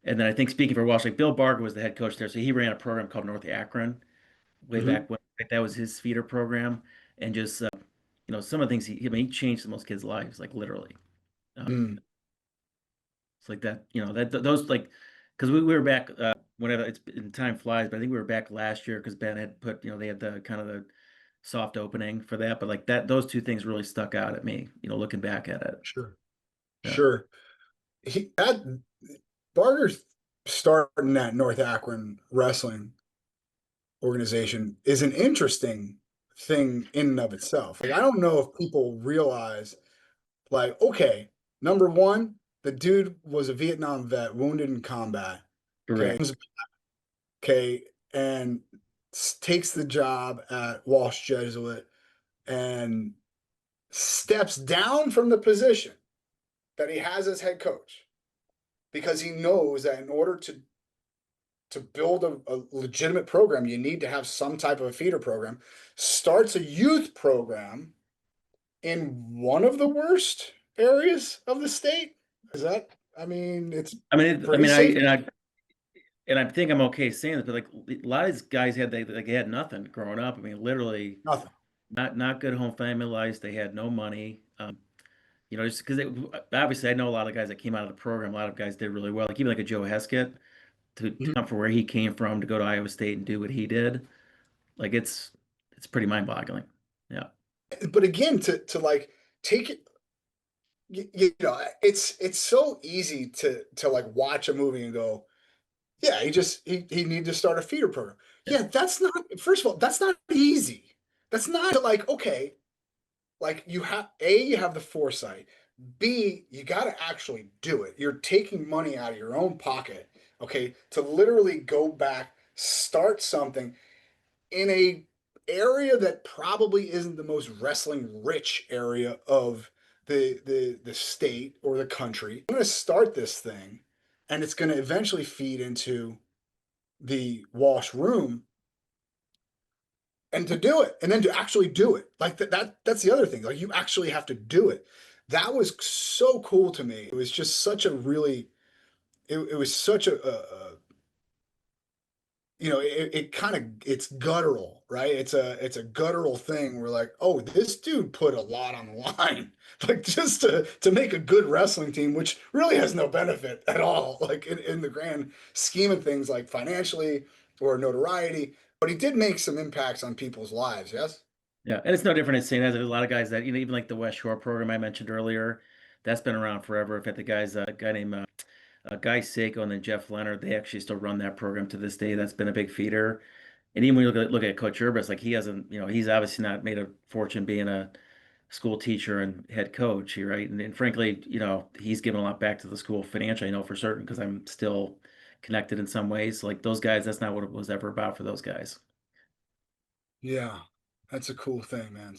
And then I think speaking for Walsh, like Bill Barger was the head coach there, so he ran a program called North Akron way Hmm. back when. Like, that was his feeder program, and just some of the things I mean, he changed most kids' lives, like literally. Mm. It's like that, those like, because we were back whenever it's been time flies, but I think we were back last year because Ben had put, they had the kind of the soft opening for that, but like that, those two things really stuck out at me, looking back at it. Sure. Yeah, Sure. He had Barter's starting that North Akron wrestling organization is an interesting thing in and of itself. Like, I don't know if people realize, like, okay, number one, the dude was a Vietnam vet, wounded in combat. Okay. correct. Okay. And takes the job at Walsh Jesuit and steps down from the position that he has as head coach because he knows that in order to build a legitimate program, you need to have some type of a feeder program. Starts a youth program in one of the worst areas of the state. Is that? I mean, it's I pretty mean, safe. I think I'm okay saying this, but like a lot of these guys they had nothing growing up. I mean, literally Nothing. not good home family lives. They had no money. Just because obviously I know a lot of guys that came out of the program. A lot of guys did really well. Like even like a Joe Heskett to come from where he came from to go to Iowa State and do what he did. Like it's pretty mind-boggling. Yeah. But again, to like take it, it's so easy to like watch a movie and go, yeah, he needed to start a feeder program. Yeah. Yeah, that's not. First of all, that's not easy. That's not like, okay, like you have the foresight. B, you got to actually do it. You're taking money out of your own pocket, okay, to literally go back, start something in a area that probably isn't the most wrestling rich area of the state or the country. I'm going to start this thing, and it's going to eventually feed into the Walsh room, and to do it, and then to actually do it, like that's the other thing, like you actually have to do it. That was so cool to me. It was just such a really, it was such it kind of, it's guttural, right? It's a guttural thing. We're like, oh, this dude put a lot on the line, like just to make a good wrestling team, which really has no benefit at all, like in the grand scheme of things, like financially or notoriety. But he did make some impacts on people's lives. Yes. Yeah, and it's no different in St. There's a lot of guys that, even like the West Shore program I mentioned earlier, that's been around forever. In fact, the guys, a guy named Guy Sako and then Jeff Leonard, they actually still run that program to this day. That's been a big feeder. And even when you look at Coach Urbis, like he hasn't, he's obviously not made a fortune being a school teacher and head coach, right? And frankly, he's given a lot back to the school financially, I know for certain, because I'm still connected in some ways. Like those guys, that's not what it was ever about for those guys. Yeah, that's a cool thing, man.